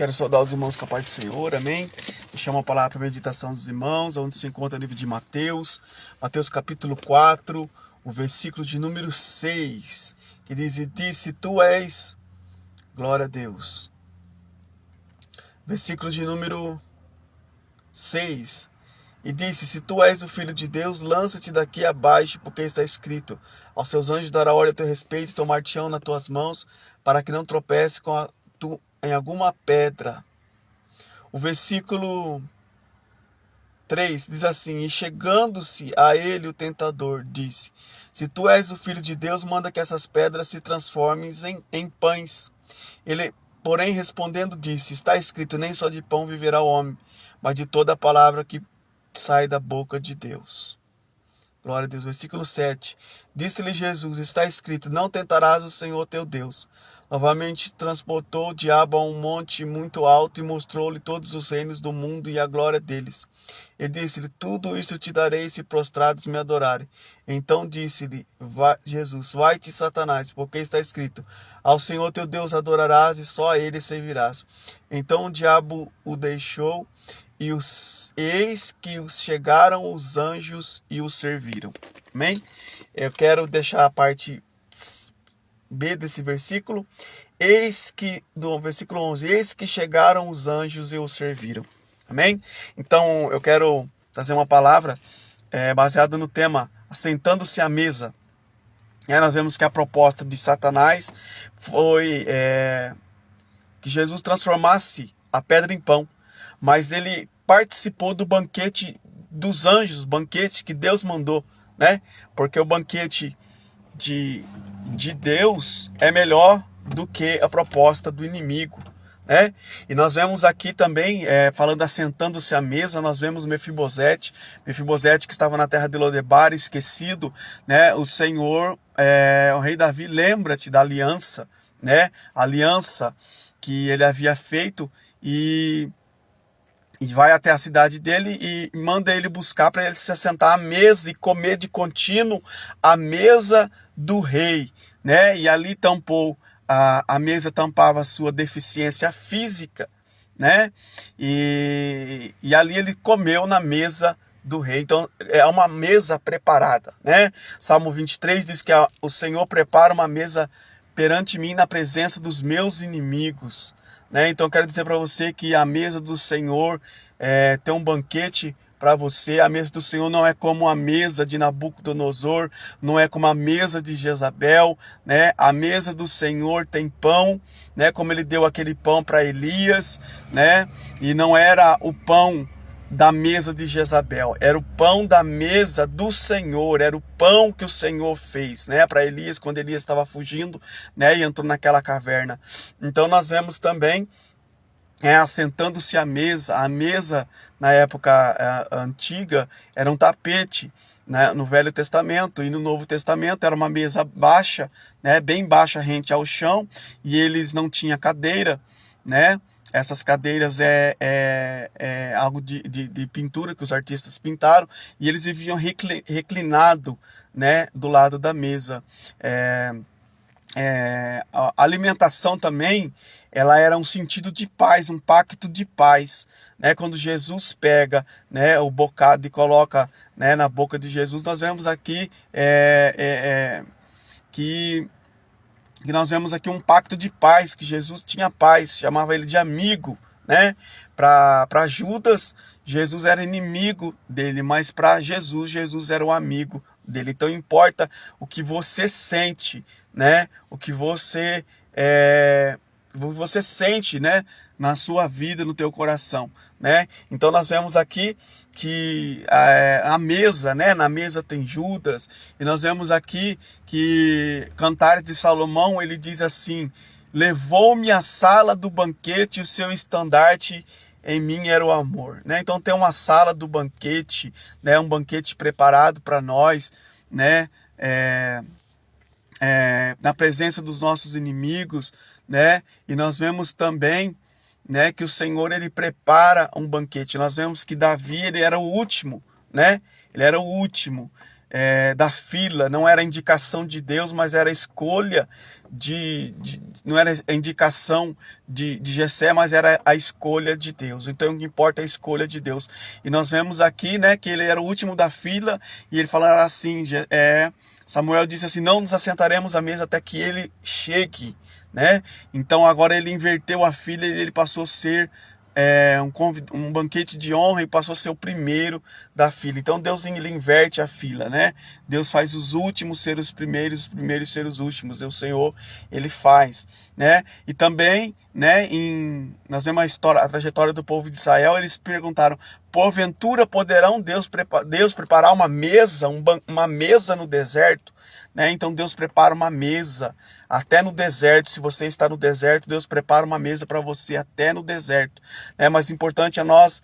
Quero saudar os irmãos com a paz do Senhor, amém? Deixar uma palavra para a meditação dos irmãos, onde se encontra o livro de Mateus, Mateus capítulo 4, o versículo de número 6, que diz: E disse, tu és, glória a Deus. Versículo de número 6, e disse, se tu és o Filho de Deus, lança-te daqui abaixo, porque está escrito, aos seus anjos dará ordem a teu respeito, e tomar-te-ão nas tuas mãos, para que não tropece em alguma pedra. O versículo 3 diz assim: E chegando-se a ele o tentador, disse, se tu és o Filho de Deus, manda que essas pedras se transformem em pães. Ele, porém, respondendo, disse, está escrito, nem só de pão viverá o homem, mas de toda a palavra que sai da boca de Deus. Glória a Deus. Versículo 7. Disse-lhe Jesus, está escrito, não tentarás o Senhor teu Deus. Novamente transportou o diabo a um monte muito alto e mostrou-lhe todos os reinos do mundo e a glória deles. E disse-lhe, tudo isso te darei se prostrados me adorarem. Então disse-lhe Jesus, vai-te, Satanás, porque está escrito, ao Senhor teu Deus adorarás e só a ele servirás. Então o diabo o deixou, e eis que chegaram os anjos e o serviram. Amém? Eu quero deixar a parte B desse versículo. Do versículo 11, eis que chegaram os anjos e o serviram. Amém? Então eu quero trazer uma palavra baseada no tema assentando-se à mesa. Nós vemos que a proposta de Satanás foi que Jesus transformasse a pedra em pão, mas ele participou do banquete dos anjos, banquete que Deus mandou, né? Porque o banquete de Deus é melhor do que a proposta do inimigo, né? E nós vemos aqui também, falando assentando-se à mesa, nós vemos Mefibosete que estava na terra de Lodebar, esquecido, né? O Senhor, o rei Davi, lembra-te da aliança, né? A aliança que ele havia feito e vai até a cidade dele e manda ele buscar para ele se assentar à mesa e comer de contínuo a mesa do rei, né? E ali a mesa tampava a sua deficiência física, né? E ali ele comeu na mesa do rei. Então é uma mesa preparada, né? Salmo 23 diz que o Senhor prepara uma mesa perante mim na presença dos meus inimigos, né? Então quero dizer para você que a mesa do Senhor tem um banquete para você. A mesa do Senhor não é como a mesa de Nabucodonosor, não é como a mesa de Jezabel, né? A mesa do Senhor tem pão, né? Como ele deu aquele pão para Elias, né? E não era o pão da mesa de Jezabel, era o pão da mesa do Senhor, era o pão que o Senhor fez, né, para Elias, quando Elias estava fugindo, né, e entrou naquela caverna. Então nós vemos também assentando-se à mesa na época antiga era um tapete, né, no Velho Testamento, e no Novo Testamento era uma mesa baixa, né, bem baixa rente ao chão, e eles não tinham cadeira, né? Essas cadeiras é algo de pintura que os artistas pintaram, e eles viviam reclinado, né, do lado da mesa. A alimentação também, ela era um sentido de paz, um pacto de paz, né? Quando Jesus pega, né, o bocado e coloca, né, na boca de Jesus, nós vemos aqui que nós vemos aqui um pacto de paz, que Jesus tinha paz, chamava ele de amigo, né? Para Judas, Jesus era inimigo dele, mas para Jesus era o amigo dele. Então importa o que você sente, né? O que você sente, né, na sua vida, no teu coração, né? Então nós vemos aqui que a mesa, né, na mesa tem Judas, e nós vemos aqui que Cantares de Salomão, ele diz assim, levou-me à sala do banquete, o seu estandarte em mim era o amor, né? Então tem uma sala do banquete, né, um banquete preparado para nós, né, na presença dos nossos inimigos, né? E nós vemos também, né, que o Senhor, ele prepara um banquete. Nós vemos que Davi, ele era o último, né? Ele era o último. da fila, não era a indicação de Deus, mas era a escolha não era a indicação de Jessé, mas era a escolha de Deus. Então o que importa é a escolha de Deus. E nós vemos aqui, né, que ele era o último da fila, e ele falará assim, Samuel disse assim, não nos assentaremos à mesa até que ele chegue, né? Então agora ele inverteu a fila e ele passou a ser um banquete de honra, e passou a ser o primeiro da fila. Então Deus, ele inverte a fila, né? Deus faz os últimos ser os primeiros ser os últimos. O Senhor, ele faz, né? E também, né, nós vemos a trajetória do povo de Israel. Eles perguntaram, porventura poderão Deus preparar uma mesa, uma mesa no deserto? Né? Então Deus prepara uma mesa até no deserto. Se você está no deserto, Deus prepara uma mesa para você até no deserto, né? Mas o importante é nós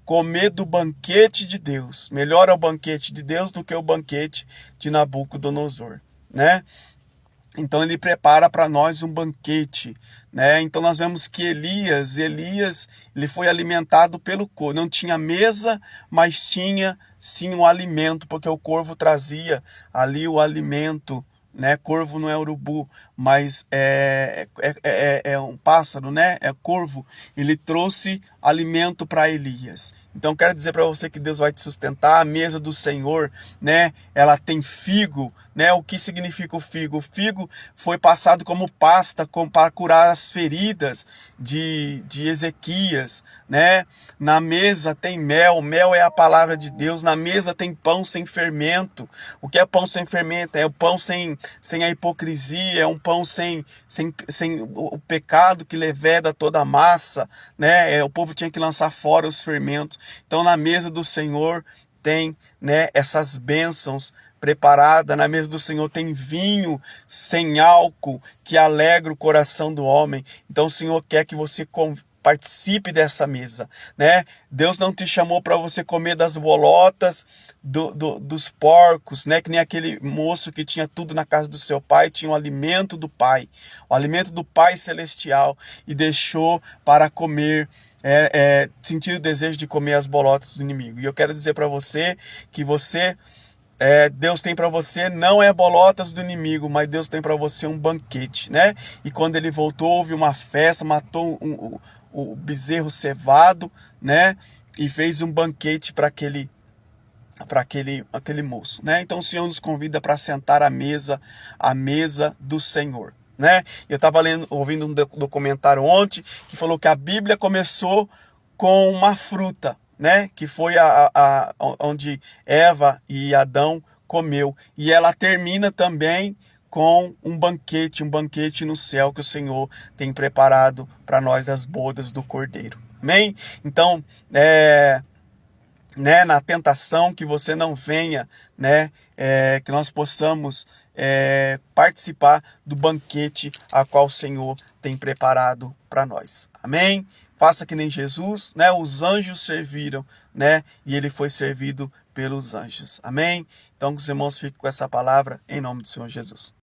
comer do banquete de Deus. Melhor é o banquete de Deus do que o banquete de Nabucodonosor, né? Então ele prepara para nós um banquete, né? Então nós vemos que Elias, ele foi alimentado pelo corvo. Não tinha mesa, mas tinha sim um alimento, porque o corvo trazia ali o alimento, né? Corvo não é urubu, mas é um pássaro, né? É corvo. Ele trouxe alimento para Elias. Então quero dizer para você que Deus vai te sustentar. A mesa do Senhor, né? Ela tem figo, né? O que significa o figo? O figo foi passado como pasta para curar as feridas de Ezequias, né? Na mesa tem mel. Mel é a palavra de Deus. Na mesa tem pão sem fermento. O que é pão sem fermento? É o pão sem a hipocrisia, é um pão sem o pecado que leveda toda a massa, né? O povo tinha que lançar fora os fermentos. Então na mesa do Senhor tem, né, essas bênçãos preparadas. Na mesa do Senhor tem vinho sem álcool que alegra o coração do homem. Então o Senhor quer que você participe dessa mesa, né? Deus não te chamou para você comer das bolotas dos porcos, né? Que nem aquele moço que tinha tudo na casa do seu pai, tinha o alimento do Pai, o alimento do Pai Celestial, e deixou para comer, sentir o desejo de comer as bolotas do inimigo. E eu quero dizer para você que Deus tem para você não é bolotas do inimigo, mas Deus tem para você um banquete, né? E quando ele voltou, houve uma festa, matou o bezerro cevado, né? E fez um banquete para aquele moço, né? Então o Senhor nos convida para sentar à mesa do Senhor, né? Eu estava ouvindo um documentário ontem que falou que a Bíblia começou com uma fruta, né? Que foi onde Eva e Adão comeu, e ela termina também com um banquete no céu que o Senhor tem preparado para nós, as bodas do Cordeiro. Amém? Então, né, na tentação, que você não venha, né, que nós possamos participar do banquete a qual o Senhor tem preparado para nós. Amém? Faça que nem Jesus, né? Os anjos serviram, né? E ele foi servido pelos anjos. Amém? Então, que os irmãos fiquem com essa palavra em nome do Senhor Jesus.